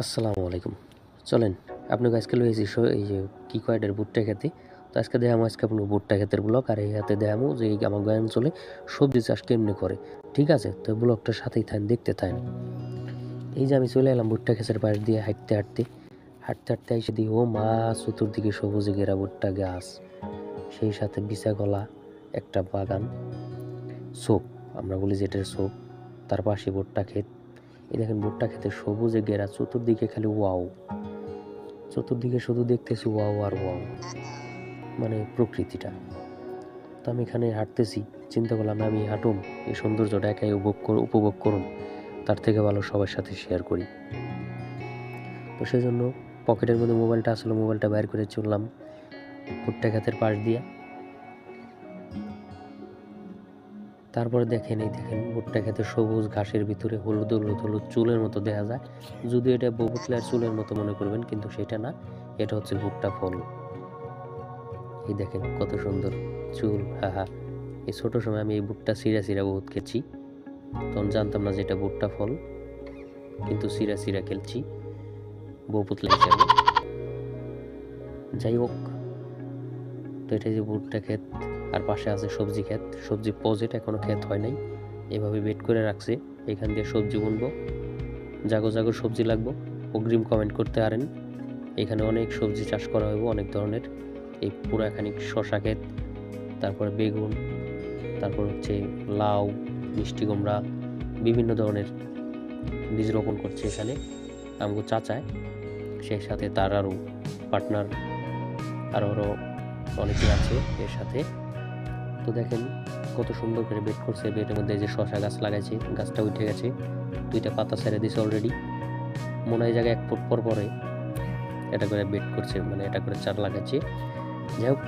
আসসালামু আলাইকুম। চলেন আপনাকে আজকে লইছি এই যে কি কয় এটার ভুট্টা খেতে। তো আজকে দেখামু আপনাকে ভুট্টা ক্ষেতের ব্লগ, আর এই হাতে দেখামু যে এই আমার অঞ্চলে সবজি চাষ কেমনে করে। ঠিক আছে? তো ব্লগটার সাথেই থাকেন, দেখতে থাকেন। এই যে আমি চলে এলাম ভুট্টা ক্ষেতের পাশ দিয়ে হাঁটতে এসে দিই ও মা, চতুর্দিকে সবুজে ঘেরা ভুট্টা গাছ, সেই সাথে বিছা গলা একটা বাগান, সোপ, আমরা বলি যে এটার সোপ। তার পাশে ভুট্টা ক্ষেত। এই দেখেন ভুট্টা ক্ষেতে সবুজে ঘেরা, চতুর্দিকে খালি ওয়াও, চতুর্দিকে শুধু দেখতেছি ওয়াও আর ওয়াও, মানে প্রকৃতিটা। তো আমি এখানে হাঁটতেছি, চিন্তা করলাম আমি হাঁটুম, এই সৌন্দর্যটা একাই উপভোগ করুন, তার থেকে ভালো সবার সাথে শেয়ার করি। তো সেজন্য পকেটের মধ্যে মোবাইলটা আসলে মোবাইলটা বাইর করে চললাম ভুট্টা ক্ষেতের পাশ দিয়ে। তারপরে দেখেন ভুট্টা ক্ষেতের সবুজ ঘাসের ভিতরে হলুদ হলুদ হলুদ চুলের মতো দেখা যায়। যদি এটা ববুতলার চুলের মতো মনে করবেন, কিন্তু সেটা না, এটা হচ্ছে ভুট্টা ফল। এই দেখেন কত সুন্দর চুল, হা হা। এই ছোট সময় আমি এই ভুট্টা সিরা বহুত খেয়েছি, তখন জানতাম না যে এটা ভুট্টা ফল, কিন্তু সিরা খেলছি বউ পুতলা হিসাবে। যাই হোক, তো এটা যে ভুট্টা ক্ষেত, আর পাশে আছে সবজি ক্ষেত, সবজি পজেট, এখনো ক্ষেত হয় নাই, এভাবে বেট করে রাখছে। এখান দিয়ে সবজি বুনবো, জাগো জাগো সবজি লাগবো, অগ্রিম কমেন্ট করতে পারেন। এখানে অনেক সবজি চাষ করা হইব, অনেক ধরনের। এই পুরা খানিক শশা ক্ষেত, তারপরে বেগুন, তারপর হচ্ছে লাউ, মিষ্টি কুমড়া, বিভিন্ন ধরনের বীজ রোপণ করছে এখানে আমাকে চাচায়। সেই সাথে তার আরও পার্টনার আরও অনেকেই আছে এর সাথে। তো দেখেন কত সুন্দর করে বেড করছে। বেডের মধ্যে যে শশা গাছ লাগাইছে, গাছটা উঠে গেছে, 2টা পাতা ছেড়ে দিছে অলরেডি। মনে হয় জায়গায় 1 ফুট পর পরে এটা করে বেড করছে, মানে এটা করে চার লাগাচ্ছে। যাই হোক,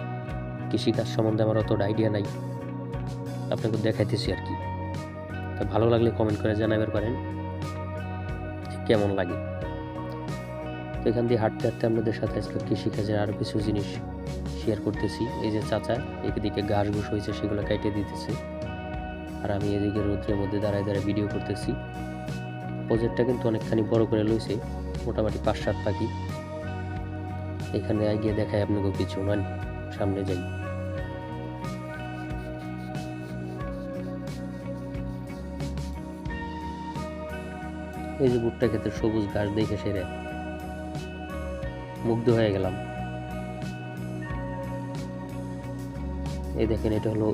কৃষিকাজ সম্বন্ধে আমার অত আইডিয়া নাই, আপনাকে দেখাইতেছি আর কি। তো ভালো লাগলে কমেন্ট করে জানাবেন পারেন কেমন লাগে। তো এখান দিয়ে হাঁটতে হাঁটতে আপনাদের সাথে আজকে কৃষিকাজের আরও কিছু জিনিস শেয়ার করতেছি। এই যে চাচা এদিকে ঘাস ঘুষ হয়েছে, সেগুলো কেটে দিতেছে, আর আমি এদিকে রোদ্রের মধ্যে দাঁড়ায় দাঁড়ায় ভিডিও করতেছি। প্রজেক্টটা কিন্তু অনেকখানি বড় করে লইছে, মোটামুটি 5-7 পাখি। এখানে গিয়ে দেখায় আপনাকে কিছু, মান সামনে যাই। এই যে ভুট্টা ক্ষেতের সবুজ ঘাস দেখে সেরে মুগ্ধ হয়ে গেলাম। এই দেখেন, এটা হলো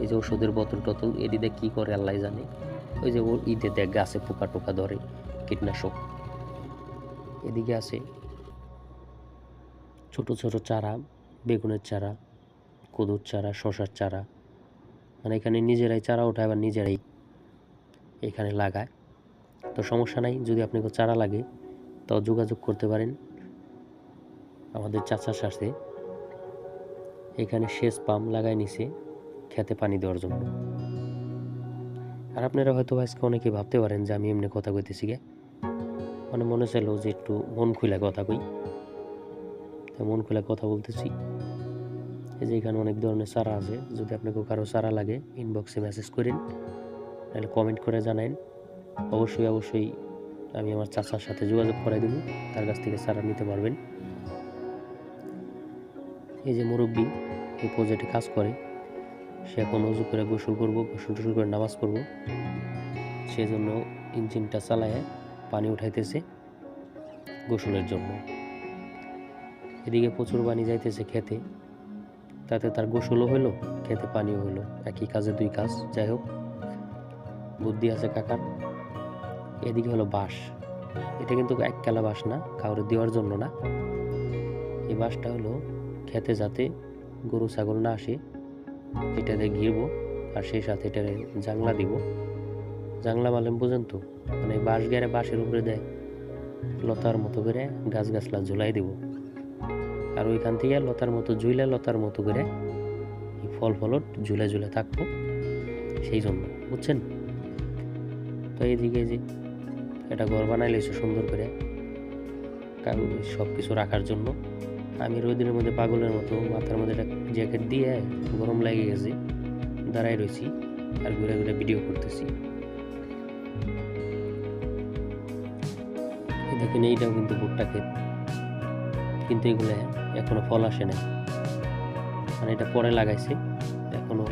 এই যে ওষুধের বোতল টতল, এদিকে কি করে আল্লাহ জানে। ওই যে ওর ঈদে দেখ গাছে পোকা টোকা ধরে, কীটনাশক। এদিকে আছে ছোট ছোট চারা, বেগুনের চারা, কদুর চারা, শশার চারা, মানে এখানে নিজেরাই চারা ওঠায়, আবার নিজেরাই এখানে লাগায়। তো সমস্যা নাই, যদি আপনাকে চারা লাগে তো যোগাযোগ করতে পারেন আমাদের চাচার সাথে। এখানে সেচ পাম্প লাগাই নিছে খেতে পানি দেওয়ার জন্য। আর আপনারা হয়তো আজকে অনেকে ভাবতে পারেন যে আমি এমনি কথা কইতেছি গে, মানে মনে চাইলো যে একটু মন খুলে কথা কই, তাই মন খুলে কথা বলতেছি। এই যে এখানে অনেক ধরনের চারা আছে, যদি আপনাকে কারো চারা লাগে ইনবক্সে মেসেজ করেন, নাহলে কমেন্ট করে জানাইন। অবশ্যই আমি আমার চাচার সাথে যোগাযোগ করাই দেবো, তার কাছ থেকে চারা নিতে পারবেন। এই যে মুরব্বী এই প্রজেক্টে কাজ করে, সে এখন অজু করে গোসল টসল করে নামাজ পড়বো, সেজন্য ইঞ্জিনটা চালায় পানি উঠাইতেছে গোসলের জন্য। এদিকে প্রচুর পানি যাইতেছে খেতে, তাতে তার গোসলও হইলো, খেতে পানিও হইলো, একই কাজে 2 কাজ। যাই হোক, বুদ্ধি আছে কাকার। এদিকে হলো বাঁশ, এটা কিন্তু এককালা বাঁশ না, কাউরে দেওয়ার জন্য না। এই বাঁশটা হলো খেতে যাতে গরু ছাগল না আসে, এটাতে ঘিরবো, আর সেই সাথে এটারে জাংলা দিব। জাংলা মালেম পর্যন্ত, মানে বাঁশ গেড়ে বাঁশের উপরে দেয় লতার মতো করে গাছগাছলা ঝুলাই দিব, আর ওইখান থেকে লতার মতো করে এই ফলট ঝুলে থাকবো, সেই জন্য, বুঝছেন। তো এইদিকে যে এটা ঘর বানাই লইছে সুন্দর করে সব কিছু রাখার জন্য। আমি রোদের মধ্যে পাগলের মতো মাথার মধ্যে একটা জ্যাকেট দিয়ে, গরম লেগে গেছে, দাঁড়াই রয়েছি আর ঘুরে ঘুরে ভিডিও করতেছি। দেখেন এইটাও কিন্তু ভুট্টা ক্ষেত, কিন্তু এগুলো এখনো ফল আসে নাই, মানে এটা পরে লাগাইছে, এখনো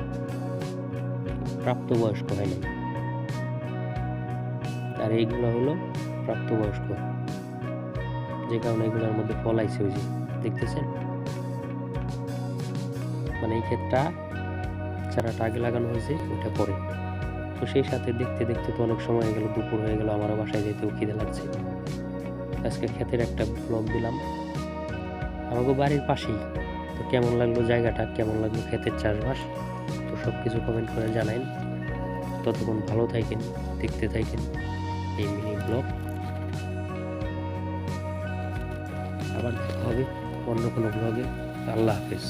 প্রাপ্তবয়স্ক হয় নাই। আর এইগুলো হলো প্রাপ্তবয়স্ক, যে কারণে এগুলোর মধ্যে ফল আইছে, ওই যে দেখতেছেন। মানে এই ক্ষেতটা চারাটা আগে লাগানো হয়েছে, ওটা পরে। তো সেই সাথে দেখতে দেখতে তো অনেক সময় হয়ে গেল, দুপুর হয়ে গেল, আমারও বাসায় যেতেও খিদে লাগছে। আজকে ক্ষেতের একটা ব্লগ দিলাম, আমাকে বাড়ির পাশেই। তো কেমন লাগলো জায়গাটা, কেমন লাগলো ক্ষেতের চাষবাস, তো সব কিছু কমেন্ট করে জানাইন। ততক্ষণ ভালো থাকেন, দেখতে থাকেন এই মিনি ব্লগ। আবার দেখা হবে অন্য কোনো ব্লগে। আল্লাহ হাফেজ।